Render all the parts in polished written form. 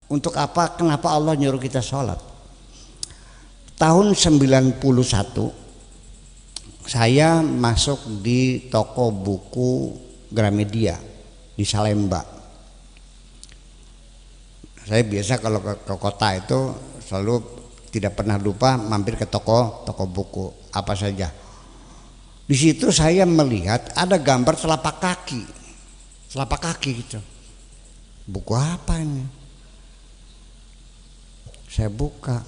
Untuk apa? Kenapa Allah nyuruh kita sholat? Tahun 91 saya masuk di toko buku Gramedia di Salemba. Saya biasa kalau ke kota itu selalu tidak pernah lupa mampir ke toko buku apa saja. Di situ saya melihat ada gambar telapak kaki gitu. Buku apa ini? Saya buka,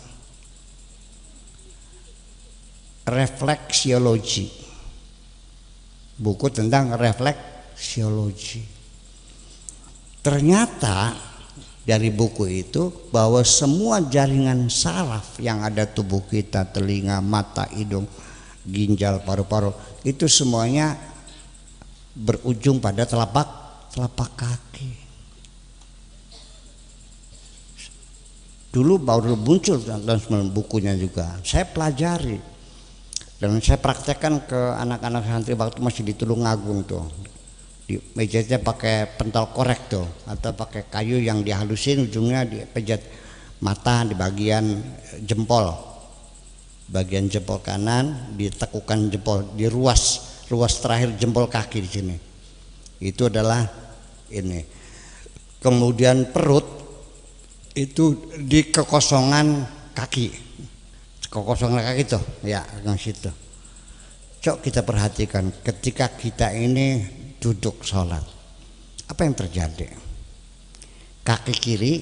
refleksiologi, buku tentang refleksiologi. Ternyata dari buku itu bahwa semua jaringan saraf yang ada tubuh kita, telinga, mata, hidung, ginjal, paru-paru, itu semuanya berujung pada telapak kaki. Dulu baru muncul dalam bukunya juga. Saya pelajari dan saya praktekkan ke anak-anak santri waktu masih di Tulungagung tuh. Di mejanya pakai pentol korek tuh, atau pakai kayu yang dihalusin, ujungnya dipejat mata di bagian jempol. Bagian jempol kanan ditekukan jempol di ruas terakhir jempol kaki di sini. Itu adalah ini. Kemudian perut itu di kekosongan kaki tuh ya, yang situ. Cok, kita perhatikan ketika kita ini duduk sholat, apa yang terjadi? Kaki kiri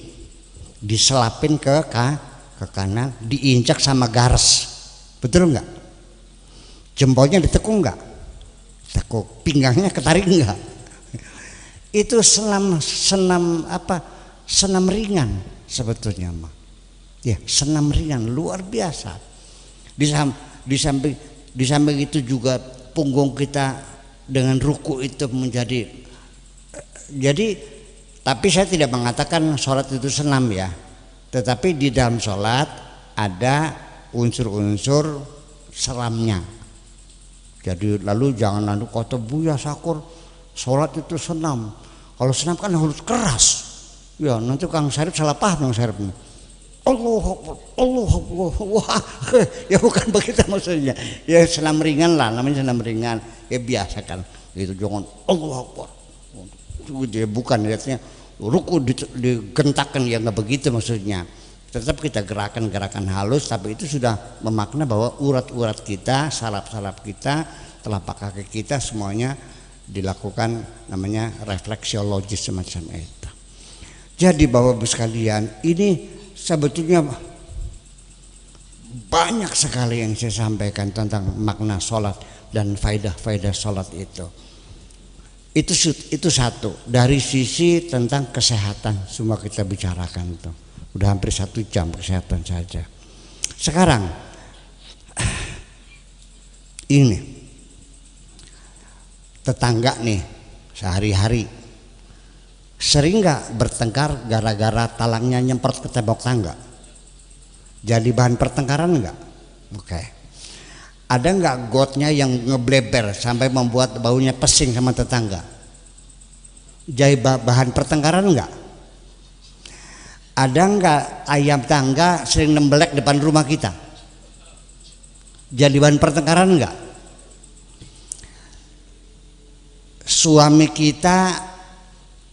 diselapin ke kanan, diinjak sama gares, betul nggak? Jempolnya ditekuk nggak? Tekuk. Pinggangnya ketarik nggak? Itu senam ringan sebetulnya mah. Ya, senam ringan luar biasa. Di samping itu juga punggung kita dengan ruku itu menjadi. Jadi, tapi saya tidak mengatakan sholat itu senam ya. Tetapi di dalam sholat ada unsur-unsur seramnya. Jadi lalu jangan lalu kata Buya Sakur sholat itu senam. Kalau senam kan harus keras. Ya nanti Kang Syarif salah paham Kang Syarif. Allah wah, ya bukan begitu maksudnya. Ya senam ringan lah, namanya senam ringan. Ya biasa kan. Itu jangan Allah Akbar. Dia bukan lihatnya ruku digentakkan, ya nggak begitu maksudnya. Tetap kita gerakan halus, tapi itu sudah memakna bahwa urat-urat kita, saraf-saraf kita, telapak kaki kita semuanya dilakukan namanya refleksiologis semacam itu. Jadi Bapak Ibu sekalian, ini sebetulnya banyak sekali yang saya sampaikan tentang makna sholat dan faidah-faidah sholat itu. Itu satu dari sisi tentang kesehatan, semua kita bicarakan itu. Udah hampir 1 jam kesehatan saja. Sekarang ini tetangga nih sehari-hari sering nggak bertengkar gara-gara talangnya nyemprot ke tembok tangga? Jadi bahan pertengkaran nggak? Oke. Ada nggak gotnya yang ngebleber sampai membuat baunya pesing sama tetangga? Jadi bahan pertengkaran nggak? Ada nggak ayam tangga sering nembelek depan rumah kita? Jadi bahan pertengkaran nggak? Suami kita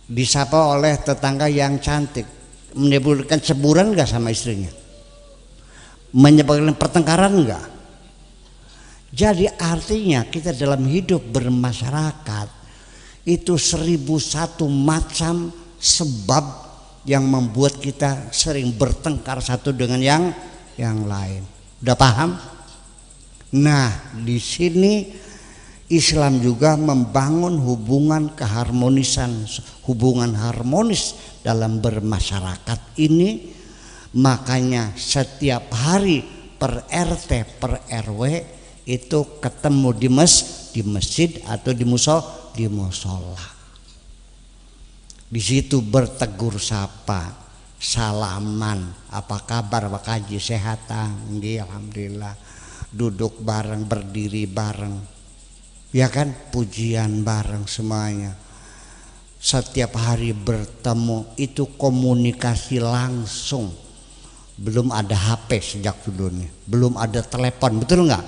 disapa oleh tetangga yang cantik, menimbulkan ceburan nggak sama istrinya? Menyebabkan pertengkaran nggak? Jadi artinya kita dalam hidup bermasyarakat itu 1001 macam sebab yang membuat kita sering bertengkar satu dengan yang lain. Udah paham? Nah, di sini Islam juga membangun hubungan keharmonisan, hubungan harmonis dalam bermasyarakat ini. Makanya setiap hari per RT per RW itu ketemu di masjid atau di musola. Di situ bertegur sapa, salaman, apa kabar Pak Haji, sehatan, alhamdulillah, duduk bareng, berdiri bareng, ya kan, pujian bareng semuanya. setiap hari bertemu itu komunikasi langsung. Belum ada HP sejak dulunya, belum ada telepon, betul nggak?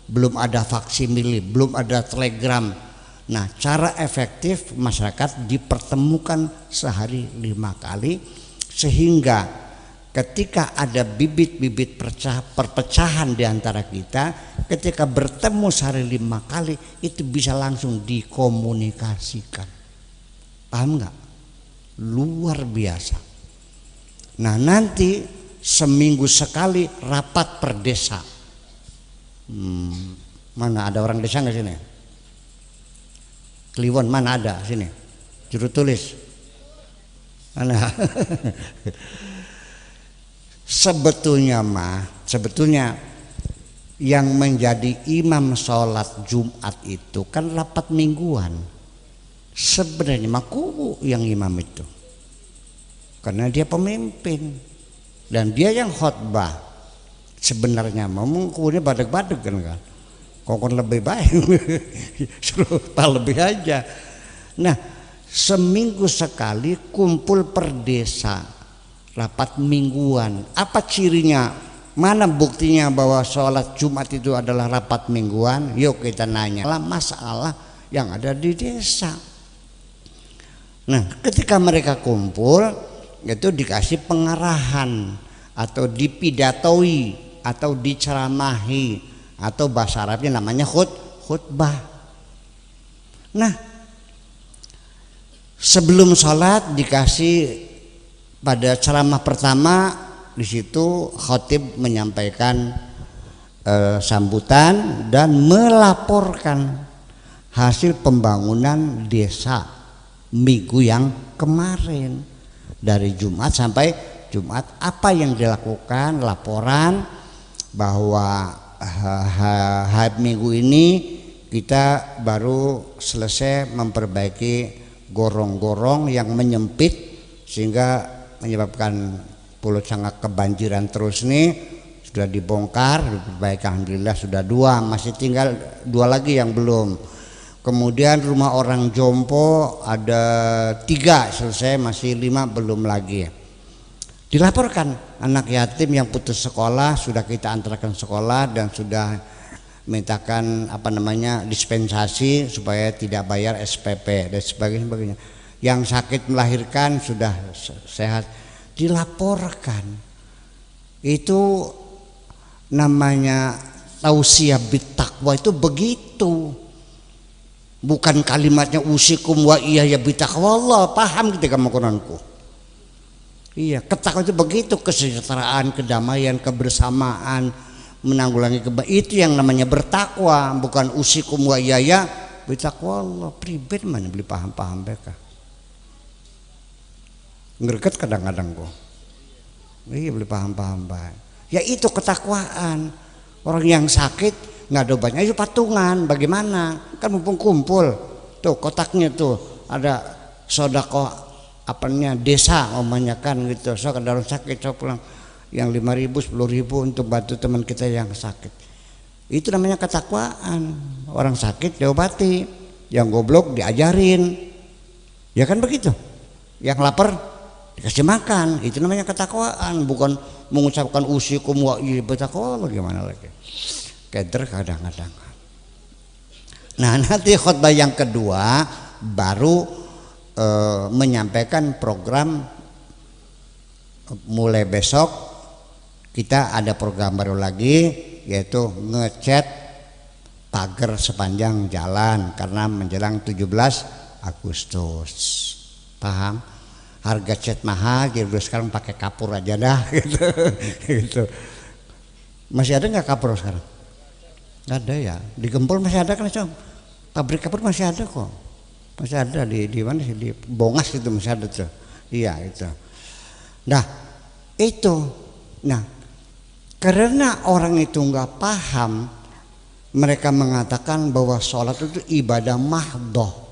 Belum ada faksimile, belum ada telegram. Nah, cara efektif masyarakat dipertemukan sehari 5 kali, sehingga ketika ada bibit-bibit perpecahan di antara kita, ketika bertemu sehari 5 kali itu bisa langsung dikomunikasikan. Paham nggak? Luar biasa. Nah, nanti seminggu sekali rapat per desa. Mana ada orang desa nggak sini? Kliwon mana ada sini? Juru tulis mana? Sebetulnya yang menjadi imam sholat Jumat itu kan rapat mingguan. Sebenarnya kubu yang imam itu, karena dia pemimpin dan dia yang khotbah. Sebenarnya memang kubunya badeg-badeg kan, kokon lebih baik suruh lebih aja. Nah, seminggu sekali kumpul per desa, rapat mingguan. Apa cirinya? Mana buktinya bahwa sholat Jumat itu adalah rapat mingguan? Yuk kita nanya masalah yang ada di desa. Nah, ketika mereka kumpul itu dikasih pengarahan atau dipidatoi atau diceramahi, atau bahasa Arabnya namanya khutbah. Nah, sebelum sholat dikasih pada ceramah pertama, di situ khatib menyampaikan sambutan dan melaporkan hasil pembangunan desa minggu yang kemarin, dari Jumat sampai Jumat apa yang dilakukan, laporan bahwa minggu ini kita baru selesai memperbaiki gorong-gorong yang menyempit sehingga menyebabkan Pulau Cangak kebanjiran terus nih, sudah dibongkar, diperbaiki, alhamdulillah sudah 2, masih tinggal 2 lagi yang belum. Kemudian rumah orang jompo ada 3 selesai, masih 5 belum lagi. Dilaporkan anak yatim yang putus sekolah sudah kita antarkan sekolah dan sudah mintakan dispensasi supaya tidak bayar SPP dan sebagainya. Yang sakit melahirkan sudah sehat, dilaporkan. Itu namanya tausiah bittaqwa, itu begitu. Bukan kalimatnya usikum wa iyaya bittaqwallah, paham ketika makonanku. Iya, ketakwaan itu begitu, kesejahteraan, kedamaian, kebersamaan, menanggulangi itu yang namanya bertakwa, bukan usikum wa iyaya bittaqwallah. Pribadi mana beli paham-paham mereka. Ngereket kadang-kadang kok. Iya, beli paham-paham baik. Ya itu ketakwaan. Orang yang sakit nggak ada obatnya, ayo patungan. Bagaimana? Kan mumpung kumpul tuh kotaknya tuh ada sodako desa omanya kan gitu. So kalau sakit so pulang yang 5.000 10.000 untuk bantu teman kita yang sakit. Itu namanya ketakwaan. Orang sakit diobati, yang goblok diajarin, ya kan begitu. Yang lapar dikasih makan, itu namanya ketakwaan. Bukan mengucapkan usikum wa bittaqwa, gimana lagi. Keder kadang-kadang. Nah, nanti khutbah yang kedua baru menyampaikan program. Mulai besok kita ada program baru lagi, yaitu ngecat pagar sepanjang jalan karena menjelang 17 Agustus. Paham? Harga cat mahal, jadi sekarang pakai kapur aja dah gitu. Masih ada nggak kapur sekarang? Nggak ada ya. Di Gempol masih ada kan, Cong? Pabrik kapur masih ada kok. Masih ada di mana sih, di Bongas itu masih ada tuh. Iya itu. Nah itu. Nah karena orang itu nggak paham, mereka mengatakan bahwa sholat itu ibadah mahdoh.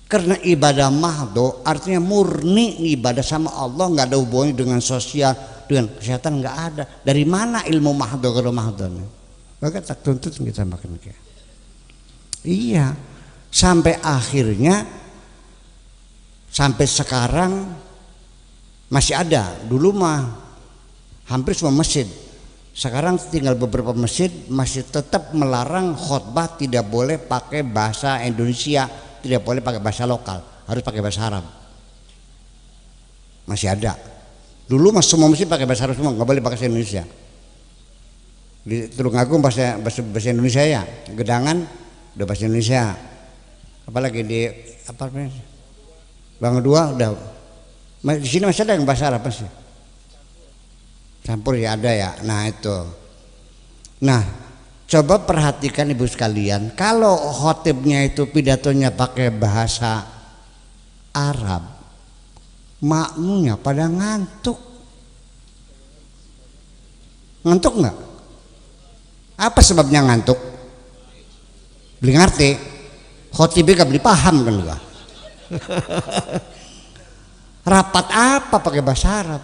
Karena ibadah mahdoh artinya murni ibadah sama Allah, nggak ada hubungannya dengan sosial, dengan kesehatan, nggak ada. Dari mana ilmu mahdoh kalau mahdohnya? Maka tak tuntut kita makan kayak. Iya, sampai akhirnya sampai sekarang masih ada. Dulu mah hampir semua masjid. Sekarang tinggal beberapa masjid masih tetap melarang khotbah tidak boleh pakai bahasa Indonesia, tidak boleh pakai bahasa lokal, harus pakai bahasa Arab. Masih ada. Dulu mas semua masjid pakai bahasa Arab semua, nggak boleh pakai bahasa Indonesia. Di Tulungagung bahasa Indonesia ya, Gedangan udah bahasa Indonesia. Apalagi di apa namanya? Bang Dua udah. Di sini masih ada yang bahasa Arab sih. Campur ya ada ya. Nah itu. Nah coba perhatikan ibu sekalian, kalau khotibnya itu pidatonya pakai bahasa Arab, makmunya pada ngantuk. Ngantuk nggak? Apa sebabnya ngantuk? Beli ngerti. Khotibnya gak beli paham kan juga. Rapat apa pakai bahasa Arab?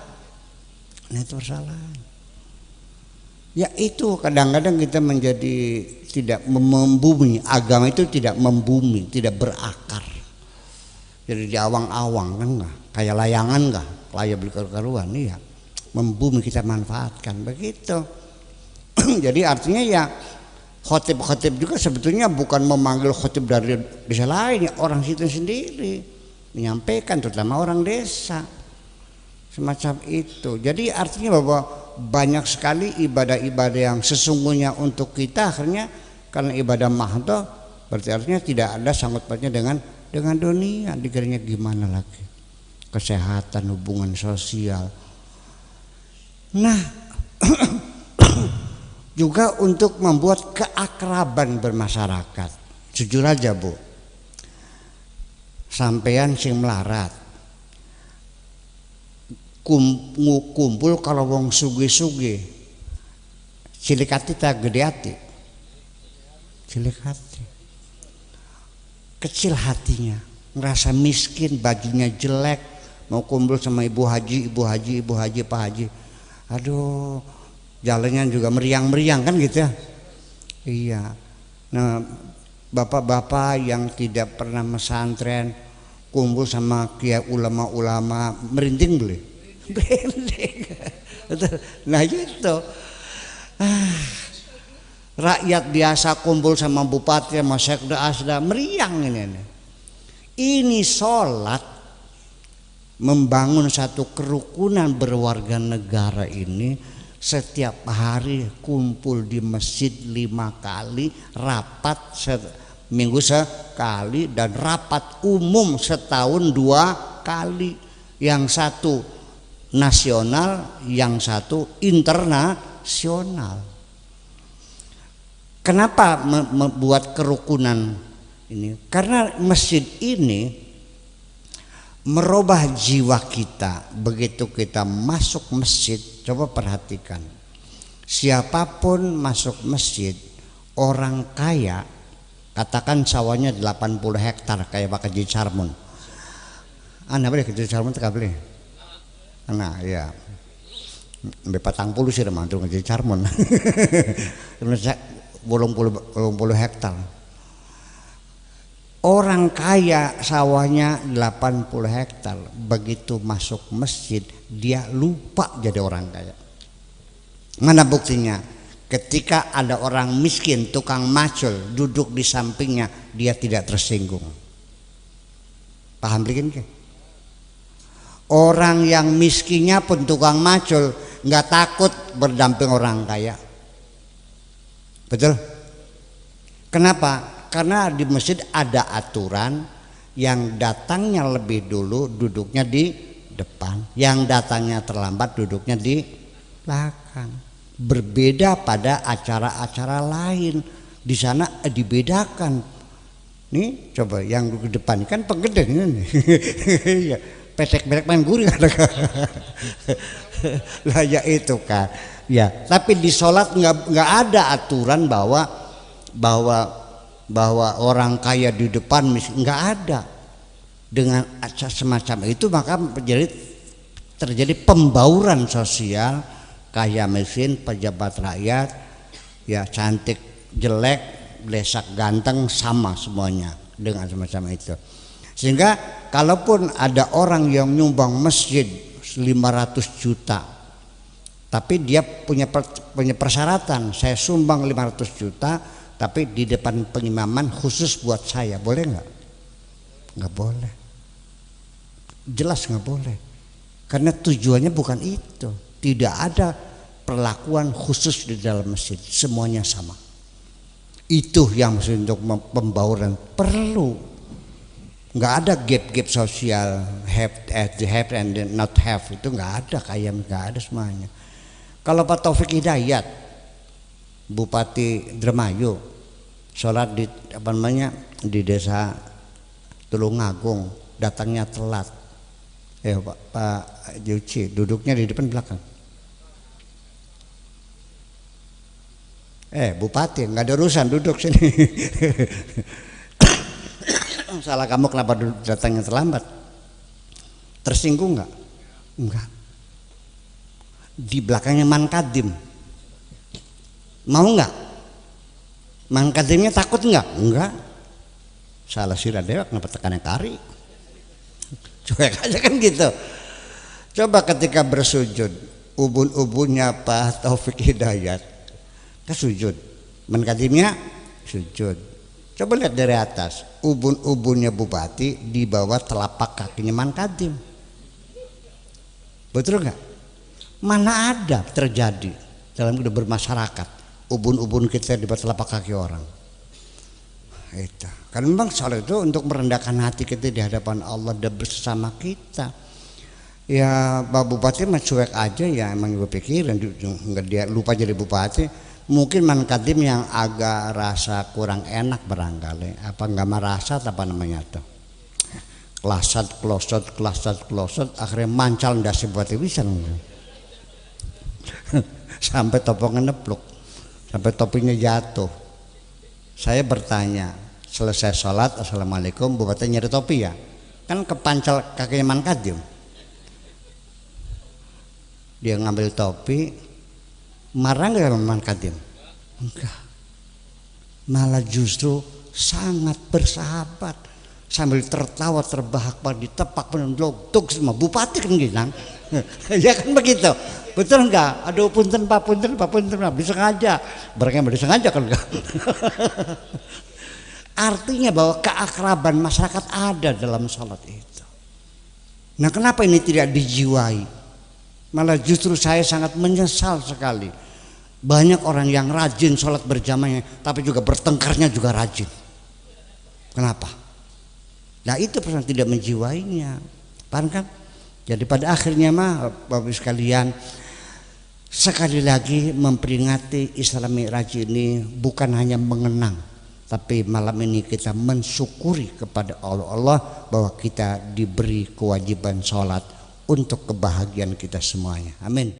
Nah itu persoalan. Ya itu kadang-kadang kita menjadi tidak membumi, agama itu tidak membumi, tidak berakar. Jadi di awang-awang kan enggak, kayak layangan enggak, kayak beli karuan iya. Membumi kita manfaatkan begitu. Jadi artinya ya khotib-khotib juga sebetulnya bukan memanggil khotib dari desa lain, ya orang situ sendiri menyampaikan, terutama orang desa. Semacam itu. Jadi artinya bahwa banyak sekali ibadah-ibadah yang sesungguhnya untuk kita akhirnya karena ibadah mahdoh, berarti artinya tidak ada sangkut pautnya dengan dunia. Dikiranya gimana lagi? Kesehatan, hubungan sosial. Nah, juga untuk membuat keakraban bermasyarakat. Jujur aja Bu, sampean sing melarat kumpul kalau wong sugih-sugih cilik hati tak gede hati, cilik hati, kecil hatinya, ngerasa miskin, bajunya jelek, mau kumpul sama ibu haji, pak haji, aduh jalannya juga meriang-meriang kan gitu ya. Iya. Nah bapak-bapak yang tidak pernah pesantren kumpul sama kiai ulama-ulama merinding beli. Nah gitu. Rakyat biasa kumpul sama bupati sama sekda asda meriang ini. Ini sholat membangun satu kerukunan berwarga negara ini. Setiap hari kumpul di masjid 5 kali, rapat minggu sekali, dan rapat umum setahun 2 kali. Yang satu nasional, yang satu internasional. Kenapa membuat kerukunan ini? Karena masjid ini merubah jiwa kita. Begitu kita masuk masjid, coba perhatikan, siapapun masuk masjid, orang kaya, katakan sawahnya 80 hektar kayak Pak Haji Carmun. Anda boleh Haji Carmun tak boleh? Nah ya, sampai 40 sih mantul Haji Carmun. 80 hektar. Orang kaya sawahnya 80 hektar, begitu masuk masjid dia lupa jadi orang kaya. Mana buktinya? Ketika ada orang miskin, tukang macul duduk di sampingnya, dia tidak tersinggung. Paham bikin ke? Orang yang miskinnya pun tukang macul nggak takut berdamping orang kaya. Betul? Kenapa? Karena di masjid ada aturan, yang datangnya lebih dulu duduknya di depan, yang datangnya terlambat duduknya di belakang. Berbeda pada acara-acara lain, di sana dibedakan. Nih coba yang di depan kan penggeden ini, pesek-pesek main gurih lah ya itu kan. Ya, tapi di sholat nggak ada aturan bahwa orang kaya di depan, nggak ada. Dengan semacam itu maka terjadi pembauran sosial, kaya miskin, pejabat rakyat, ya cantik jelek, lesak ganteng sama semuanya dengan semacam itu. Sehingga kalaupun ada orang yang nyumbang masjid 500 juta, tapi dia punya persyaratan, saya sumbang 500 juta tapi di depan pengimaman khusus buat saya, boleh nggak? Nggak boleh, jelas nggak boleh, karena tujuannya bukan itu. Tidak ada perlakuan khusus di dalam masjid, semuanya sama. Itu yang maksud untuk pembauran perlu. Nggak ada gap sosial, have and not have, itu nggak ada, kayak nggak ada semuanya. Kalau Pak Taufik Hidayat, Bupati Indramayu, sholat di di desa Tulungagung, datangnya telat. Pak Juci duduknya di depan belakang. Bupati nggak ada urusan, duduk sini. Salah kamu, kenapa datangnya terlambat? Tersinggung nggak? Enggak. Di belakangnya Mankadim, mau nggak? Mankadimnya takut nggak? Enggak. Salah sirah dewa, kenapa tekannya kari? Cuek aja kan gitu. Coba ketika bersujud, ubun-ubunnya Pak Taufik Hidayat ke sujud, Mankadimnya sujud. Coba lihat dari atas, ubun-ubunnya bupati di bawah telapak kakinya Mankadim. Betul nggak? Mana ada terjadi dalam hidup bermasyarakat ubun-ubun kita di bawah telapak kaki orang. Itu. Karena memang soal itu untuk merendahkan hati kita di hadapan Allah dan bersama kita. Ya Pak Bupati mah cuek aja ya, emang gue pikirin nggak, dia lupa jadi bupati. Mungkin Mankadim yang agak rasa kurang enak barangkali, apa nggak merasa apa namanya tuh, kelasat klosot, akhirnya mancal ndasi bupati bisa sampai topongnya nepluk, sampai topinya jatuh. Saya bertanya selesai sholat, assalamualaikum, bupati nyari topi ya, kan kepancal kakinya Mankadim. Dia ngambil topi, marah nggak sama Mankadim? Enggak, malah justru sangat bersahabat, sambil tertawa terbahak-bahak, ditepak penendok semua bupati kan gitu. Ya kan begitu, betul enggak? Aduh punten pak, disengaja, mereka disengaja kan enggak? Artinya bahwa keakraban masyarakat ada dalam sholat itu. Nah kenapa ini tidak dijiwai? Malah justru saya sangat menyesal sekali. Banyak orang yang rajin sholat berjamaahnya, tapi juga bertengkarnya juga rajin. Kenapa? Nah itu persoalan tidak menjiwainya, paham kan? Jadi pada akhirnya Bapak Ibu sekalian, sekali lagi memperingati Isra Mi'raj ini bukan hanya mengenang, tapi malam ini kita mensyukuri kepada Allah bahwa kita diberi kewajiban sholat untuk kebahagiaan kita semuanya. Amin.